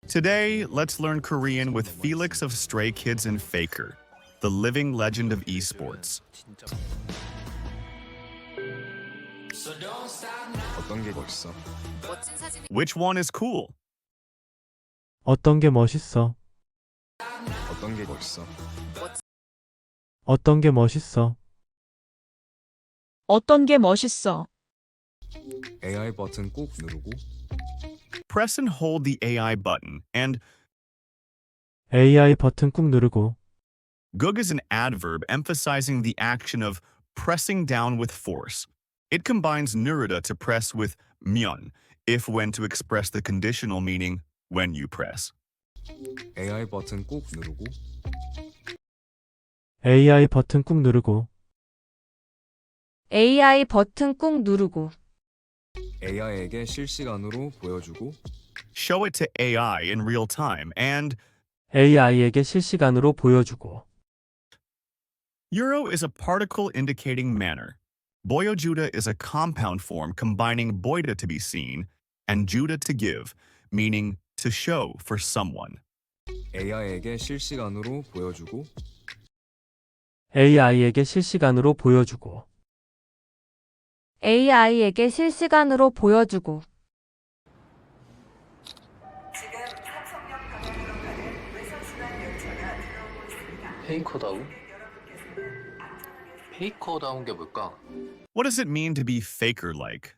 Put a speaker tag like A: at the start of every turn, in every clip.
A: Today, let's learn Korean with Felix of Stray Kids and Faker, the living legend of esports.
B: 어떤 게 멋있어?
A: Which one is cool?
C: 어떤 게 멋있어?
B: 어떤 게 멋있어?
C: 어떤 게 멋있어?
D: 어떤 게 멋있어?
B: AI 버튼 꼭 누르고
A: Press and hold the AI button, and
C: AI 버튼 꾹 누르고
A: gug is an adverb emphasizing the action of pressing down with force. It combines nuruda to press with myeon, if when to express the conditional meaning when you press.
B: AI 버튼 꼭 누르고
C: AI 버튼 꾹 누르고
E: AI 버튼 꾹 누르고
B: AI에게 실시간으로 보여주고
A: Show it to AI in real time, and
C: AI에게 실시간으로 보여주고
A: euro is a particle indicating manner. Boyojuda is a compound form combining boida to be seen and juda to give, meaning to show for someone.
B: AI에게 실시간으로 보여주고
C: AI에게 실시간으로 보여주고
E: AI에게 실시간으로 보여주고
F: 페이커다운? 페이커다운 게 뭘까?
A: What does it mean to be faker-like?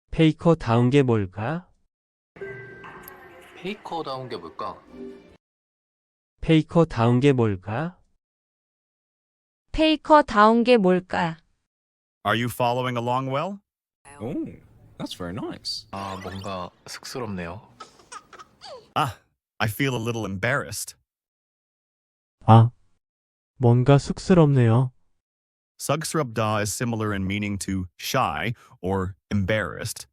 C: 페이커다운 게 뭘까?
F: 페이커다운 게 뭘까?
C: 페이커다운 게 뭘까?
E: 페이커다운 게 뭘까?
A: Are you following along well?
B: Oh, that's very nice.
F: 아, 뭔가 쑥스럽네요.
A: Ah, I feel a little embarrassed.
C: 아, 뭔가 쑥스럽네요.
A: Sugsrubda is similar in meaning to shy or embarrassed,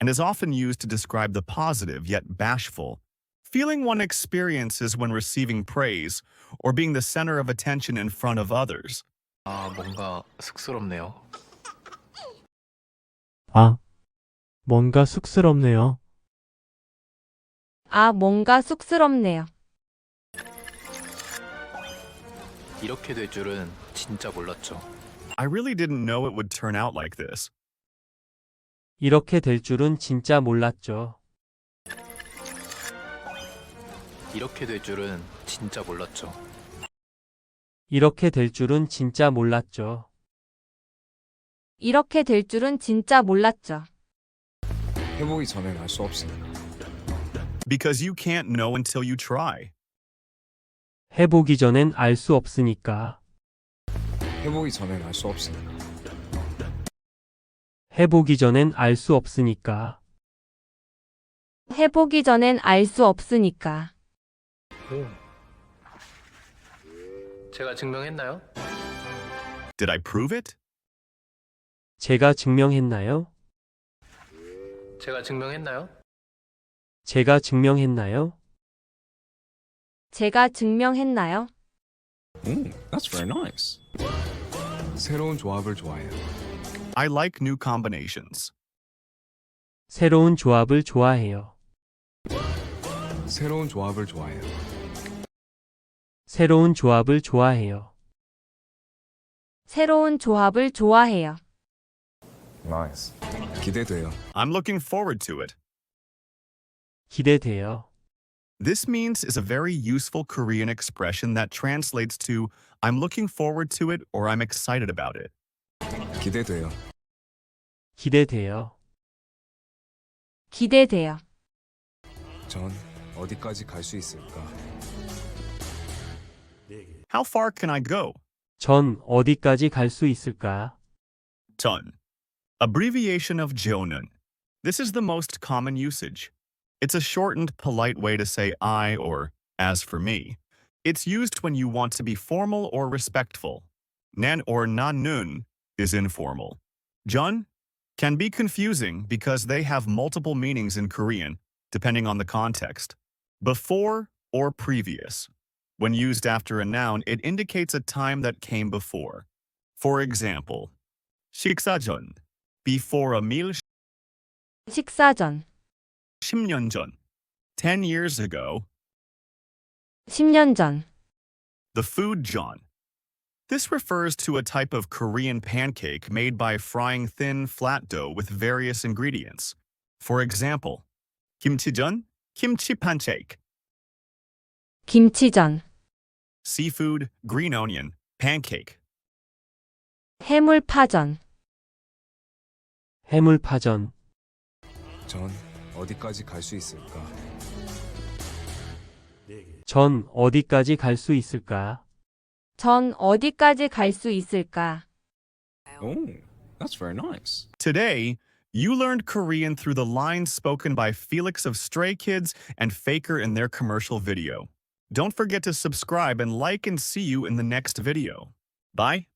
A: and is often used to describe the positive yet bashful feeling one experiences when receiving praise or being the center of attention in front of others.
F: 아, 뭔가 쑥스럽네요.
C: 아, 뭔가 쑥스럽네요.
E: 아, 뭔가 쑥스럽네요.
F: 이렇게 될 줄은 진짜 몰랐죠.
A: I really didn't know it would turn out like this.
C: 이렇게 될 줄은 진짜 몰랐죠.
F: 이렇게 될 줄은 진짜 몰랐죠.
C: 이렇게 될 줄은 진짜 몰랐죠.
E: 이렇게 될 줄은 진짜 몰랐죠.
B: 해보기 전엔 알 수 없으니까.
A: Because you can't know until you try.
C: 해보기 전엔 알 수 없으니까.
B: 해보기 전엔 알 수 없으니까.
C: 해보기 전엔 알 수 없으니까.
E: 해보기 전엔 알 수 없으니까.
F: 제가 증명했나요?
A: Did I prove it?
C: 제가 증명했나요?
F: 제가 증명했나요?
C: 제가 증명했나요?
E: 제가 증명했나요?
B: That's very nice. 새로운 조합을 좋아해요.
A: I like new combinations.
C: 새로운 조합을 좋아해요.
B: 새로운 조합을 좋아해요.
C: 새로운 조합을 좋아해요.
E: 새로운 조합을 좋아해요.
B: Nice. 기대돼요.
A: I'm looking forward to it.
C: 기대돼요.
A: This means is a very useful Korean expression that translates to I'm looking forward to it or I'm excited about it.
B: 기대돼요.
C: 기대돼요.
E: 기대돼요.
B: 전 어디까지 갈 수 있을까?
A: How far can I go?
C: 전 어디까지 갈 수 있을까?
A: Ton. Abbreviation of jeonun. This is the most common usage. It's a shortened, polite way to say I or as for me. It's used when you want to be formal or respectful. Nan or nanun is informal. Jun can be confusing because they have multiple meanings in Korean, depending on the context. Before or previous. When used after a noun, it indicates a time that came before. For example, 식사 전, before a meal,
E: 식사 전,
A: 10년 전. 10 years ago,
E: 10년 전.
A: the food John. This refers to a type of Korean pancake made by frying thin, flat dough with various ingredients. For example, kimchijeon, kimchi pancake,
E: 김치전.
A: seafood, green onion, pancake.
E: 해물파전.
C: 해물파전.
B: 전 어디까지 갈 수 있을까?
C: 전 어디까지 갈 수 있을까?
E: 전 어디까지 갈 수 있을까?
B: Oh, that's very nice.
A: Today, you learned Korean through the lines spoken by Felix of Stray Kids and Faker in their commercial video. Don't forget to subscribe and like, and see you in the next video. Bye.